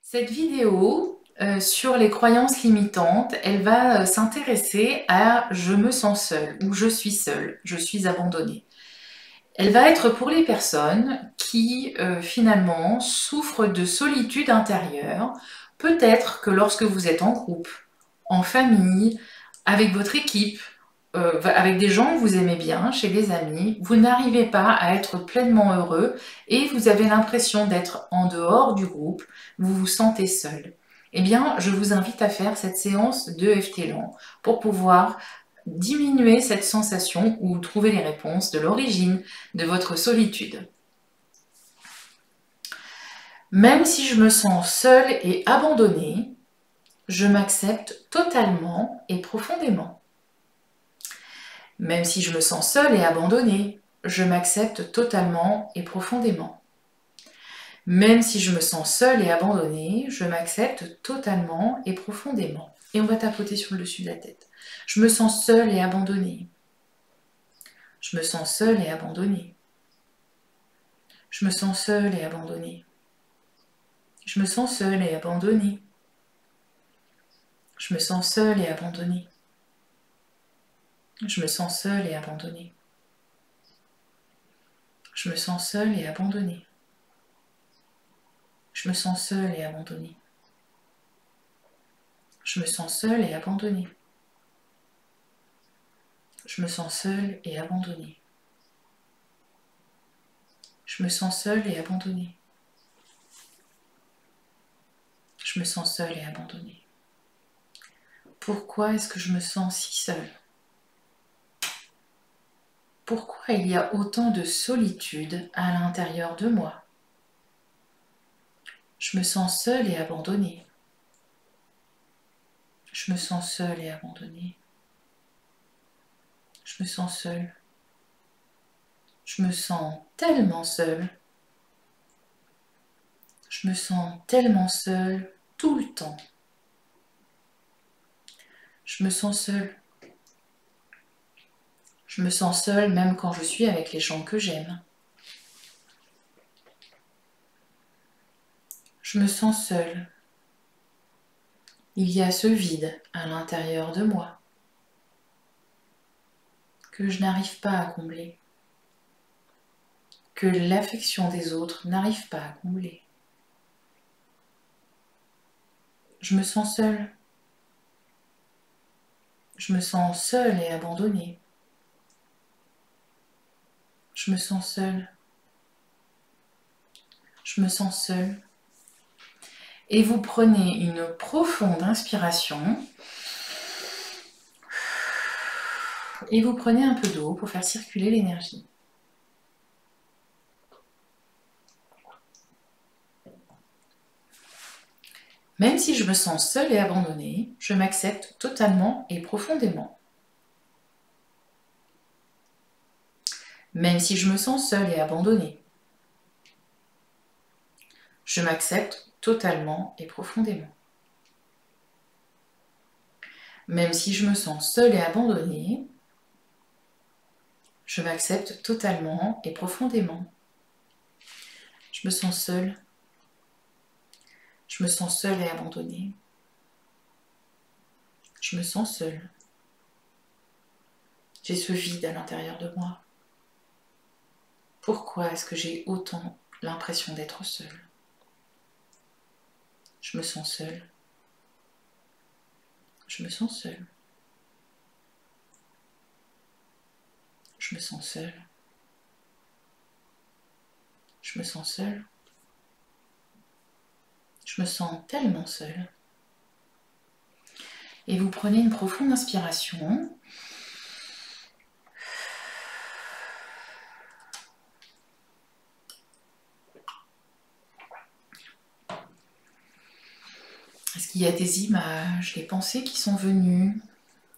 Cette vidéo sur les croyances limitantes, elle va s'intéresser à je me sens seule ou je suis abandonnée. Elle va être pour les personnes qui finalement souffrent de solitude intérieure. Peut-être que lorsque vous êtes en groupe, en famille, avec votre équipe, avec des gens que vous aimez bien, chez des amis, vous n'arrivez pas à être pleinement heureux et vous avez l'impression d'être en dehors du groupe, vous vous sentez seul. Eh bien, je vous invite à faire cette séance de EFT lent pour pouvoir diminuer cette sensation ou trouver les réponses de l'origine de votre solitude. Même si je me sens seule et abandonnée, je m'accepte totalement et profondément. Même si je me sens seule et abandonnée, je m'accepte totalement et profondément. Même si je me sens seule et abandonnée, je m'accepte totalement et profondément. Et on va tapoter sur le dessus de la tête. Je me sens seule et abandonnée. Je me sens seule et abandonnée. Je me sens seule et abandonnée. Je me sens seule et abandonnée. Je me sens seule et abandonnée. Je me sens seule et abandonnée. Je me sens seule et abandonnée. Je me sens seule et abandonnée. Je me sens seule et abandonnée. Je me sens seule et abandonnée. Je me sens seule et abandonnée. Je me sens seule et abandonnée. Pourquoi est-ce que je me sens si seule? Pourquoi il y a autant de solitude à l'intérieur de moi? Je me sens seule et abandonnée. Je me sens seule et abandonnée. Je me sens seule. Je me sens tellement seule. Je me sens tellement seule tout le temps. Je me sens seule. Je me sens seule même quand je suis avec les gens que j'aime. Je me sens seule. Il y a ce vide à l'intérieur de moi que je n'arrive pas à combler, que l'affection des autres n'arrive pas à combler. Je me sens seule. Je me sens seule et abandonnée. Je me sens seule. Je me sens seule. Et vous prenez une profonde inspiration et vous prenez un peu d'eau pour faire circuler l'énergie. Même si je me sens seule et abandonnée, je m'accepte totalement et profondément. Même si je me sens seule et abandonnée, je m'accepte totalement et profondément. Même si je me sens seule et abandonnée, je m'accepte totalement et profondément. Je me sens seule. Je me sens seule et abandonnée. Je me sens seule. J'ai ce vide à l'intérieur de moi. Pourquoi est-ce que j'ai autant l'impression d'être seule? Je me sens seule. Je me sens seule. Je me sens seule. Je me sens seule. Je me sens tellement seule. Et vous prenez une profonde inspiration. Est-ce qu'il y a des images, des pensées qui sont venues?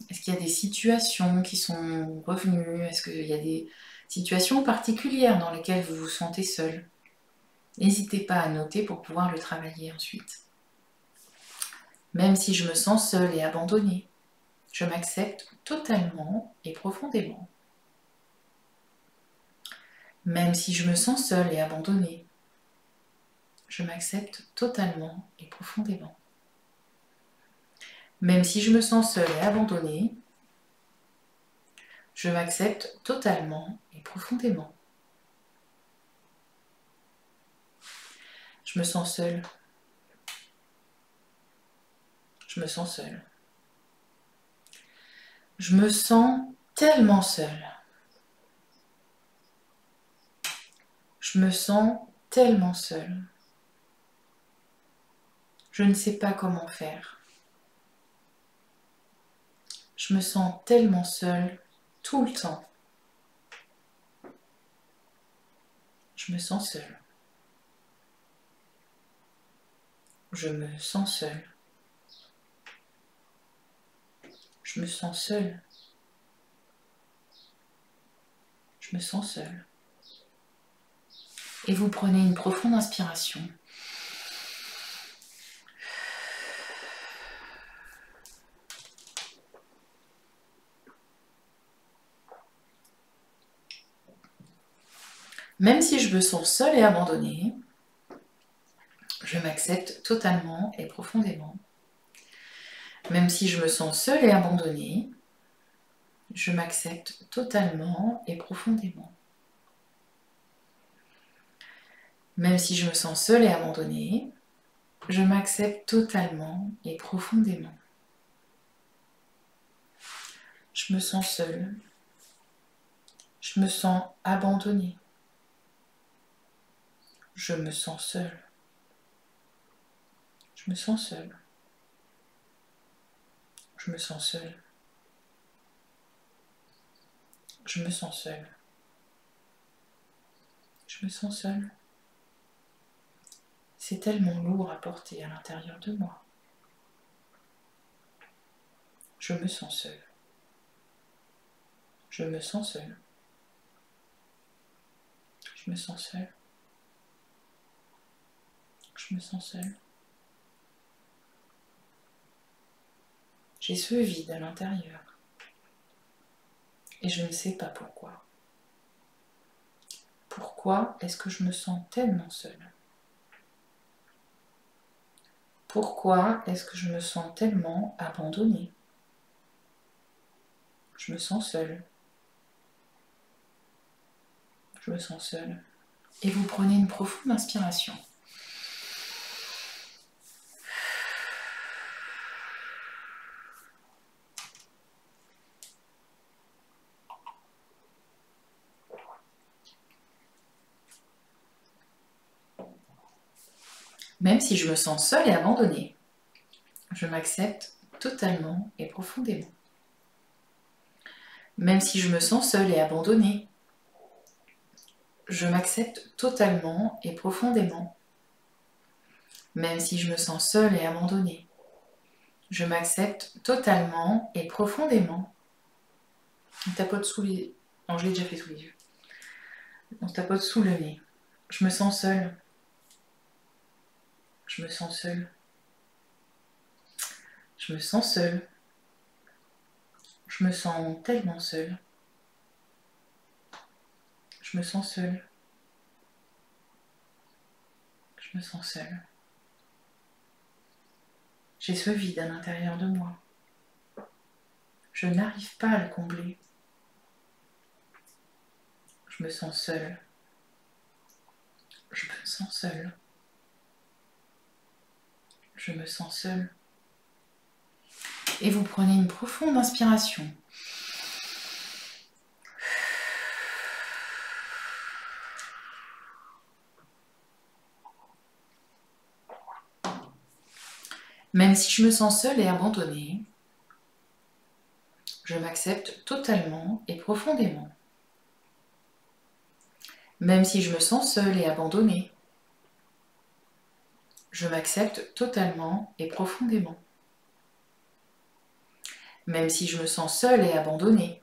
Est-ce qu'il y a des situations qui sont revenues? Est-ce qu'il y a des situations particulières dans lesquelles vous vous sentez seul? N'hésitez pas à noter pour pouvoir le travailler ensuite. Même si je me sens seule et abandonnée, je m'accepte totalement et profondément. Même si je me sens seule et abandonnée, Je m'accepte totalement et profondément. Même si je me sens seule et abandonnée, je m'accepte totalement et profondément. Je me sens seule. Je me sens seule. Je me sens tellement seule. Je me sens tellement seule. Je ne sais pas comment faire. Je me sens tellement seule tout le temps. Je me sens seule. Je me sens seule. Je me sens seule. Je me sens seule. Et vous prenez une profonde inspiration. Même si je me sens seule et abandonnée, je m'accepte totalement et profondément. Même si je me sens seule et abandonnée, je m'accepte totalement et profondément. Même si je me sens seule et abandonnée, je m'accepte totalement et profondément. Je me sens seule. Je me sens abandonnée. Je me sens seule. Je me sens seule. Je me sens seule. Je me sens seule. Je me sens seule. C'est tellement lourd à porter à l'intérieur de moi. Je me sens seule. Je me sens seule. Je me sens seule. Je me sens seule. J'ai ce vide à l'intérieur. Et je ne sais pas pourquoi. Pourquoi est-ce que je me sens tellement seule? Pourquoi est-ce que je me sens tellement abandonnée? Je me sens seule. Je me sens seule. Et vous prenez une profonde inspiration. Même si je me sens seule et abandonnée, je m'accepte totalement et profondément. Même si je me sens seule et abandonnée, je m'accepte totalement et profondément. Même si je me sens seule et abandonnée, je m'accepte totalement et profondément. On tapote sous les... Non, je l'ai déjà fait sous les yeux. On tapote sous le nez. Je me sens seule. Je me sens seule. Je me sens seule. Je me sens tellement seule. Je me sens seule. Je me sens seule. J'ai ce vide à l'intérieur de moi. Je n'arrive pas à le combler. Je me sens seule. Je me sens seule. Je me sens seule. Et vous prenez une profonde inspiration. Même si je me sens seule et abandonnée, je m'accepte totalement et profondément. Même si je me sens seule et abandonnée, je m'accepte totalement et profondément. Même si je me sens seule et abandonnée,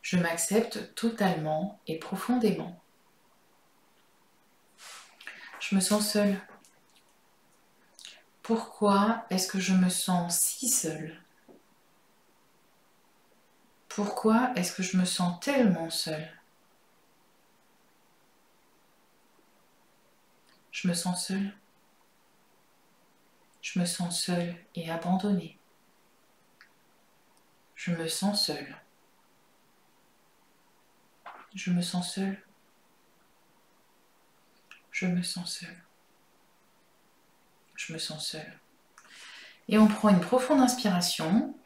je m'accepte totalement et profondément. Je me sens seule. Pourquoi est-ce que je me sens si seule? Pourquoi est-ce que je me sens tellement seule? Je me sens seule. Je me sens seule et abandonnée. Je me sens seule. Je me sens seule. Je me sens seule. Je me sens seule. Et on prend une profonde inspiration.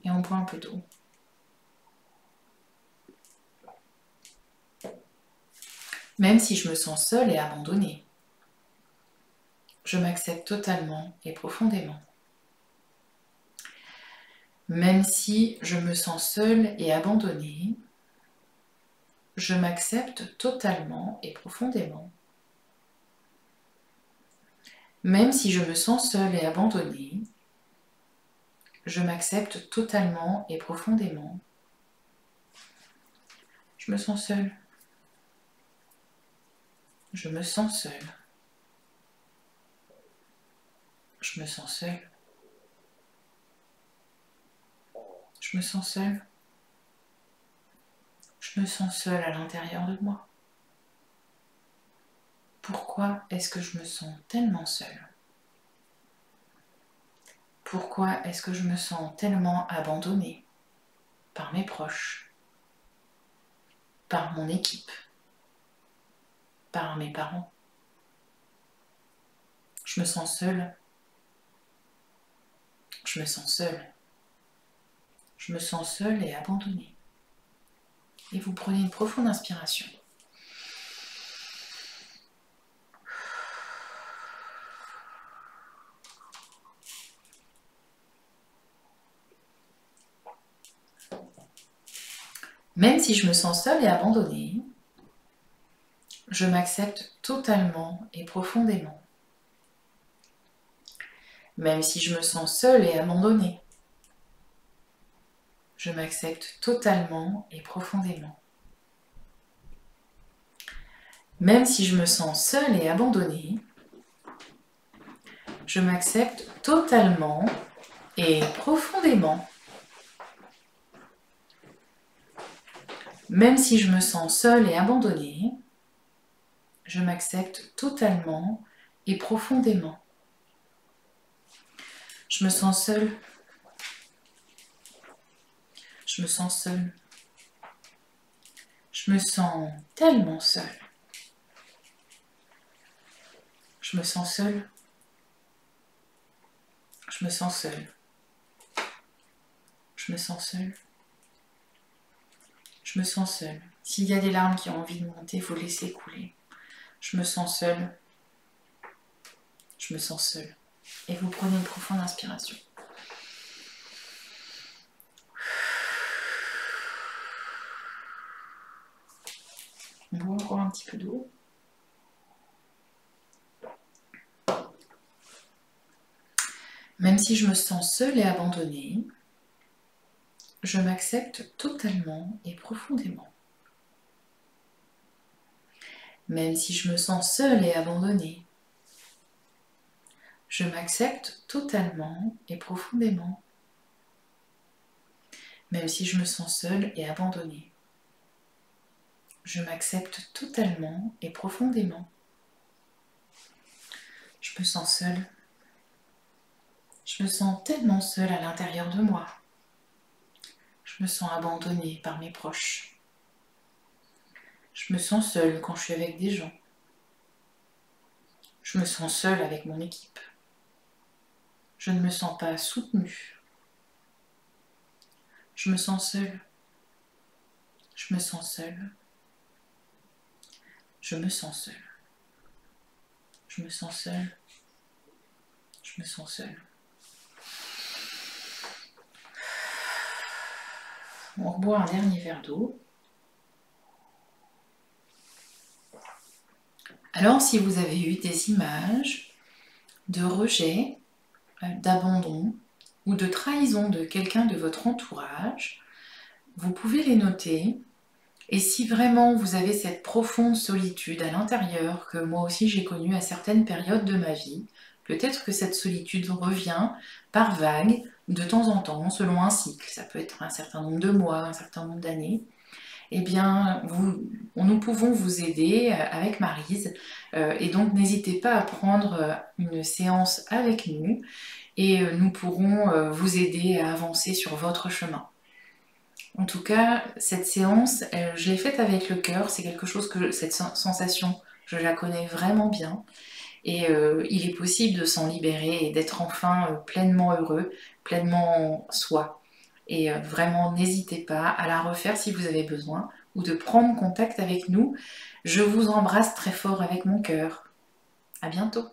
Et on boit un peu d'eau. Même si je me sens seule et abandonnée, je m'accepte totalement et profondément. Même si je me sens seule et abandonnée, je m'accepte totalement et profondément. Même si je me sens seule et abandonnée, je m'accepte totalement et profondément. Je me sens seule. Je me sens seule. Je me sens seule. Je me sens seule. Je me sens seule à l'intérieur de moi. Pourquoi est-ce que je me sens tellement seule? Pourquoi est-ce que je me sens tellement abandonnée par mes proches, par mon équipe, par mes parents? Je me sens seule. Je me sens seule. Je me sens seule et abandonnée. Et vous prenez une profonde inspiration. Même si je me sens seule et abandonnée, je m'accepte totalement et profondément. Même si je me sens seule et abandonnée, je m'accepte totalement et profondément. Même si je me sens seule et abandonnée, je m'accepte totalement et profondément. Même si je me sens seule et abandonnée, je m'accepte totalement et profondément. Je me sens seule. Je me sens seule. Je me sens tellement seule. Je me sens seule. Je me sens seule. Je me sens seule. Je me sens seule. S'il y a des larmes qui ont envie de monter, il faut laisser couler. Je me sens seule. Je me sens seule. Et vous prenez une profonde inspiration. On boit encore un petit peu d'eau. Même si je me sens seule et abandonnée, je m'accepte totalement et profondément. Même si je me sens seule et abandonnée, je m'accepte totalement et profondément. Même si je me sens seule et abandonnée, je m'accepte totalement et profondément. Je me sens seule. Je me sens tellement seule à l'intérieur de moi. Je me sens abandonnée par mes proches. Je me sens seule quand je suis avec des gens. Je me sens seule avec mon équipe. Je ne me sens pas soutenue. Je me sens seule. Je me sens seule. Je me sens seule. Je me sens seule. Je me sens seule. On reboit un dernier verre d'eau. Alors, si vous avez eu des images de rejet, d'abandon ou de trahison de quelqu'un de votre entourage, vous pouvez les noter. Et si vraiment vous avez cette profonde solitude à l'intérieur, que moi aussi j'ai connue à certaines périodes de ma vie, peut-être que cette solitude revient par vagues de temps en temps, selon un cycle. Ça peut être un certain nombre de mois, un certain nombre d'années. eh bien, nous pouvons vous aider avec Maryse. Et donc, n'hésitez pas à prendre une séance avec nous et nous pourrons vous aider à avancer sur votre chemin. En tout cas, cette séance, je l'ai faite avec le cœur. C'est quelque chose que cette sensation, je la connais vraiment bien. Et il est possible de s'en libérer et d'être enfin pleinement heureux, pleinement soi. Et vraiment, n'hésitez pas à la refaire si vous avez besoin ou de prendre contact avec nous. Je vous embrasse très fort avec mon cœur. À bientôt.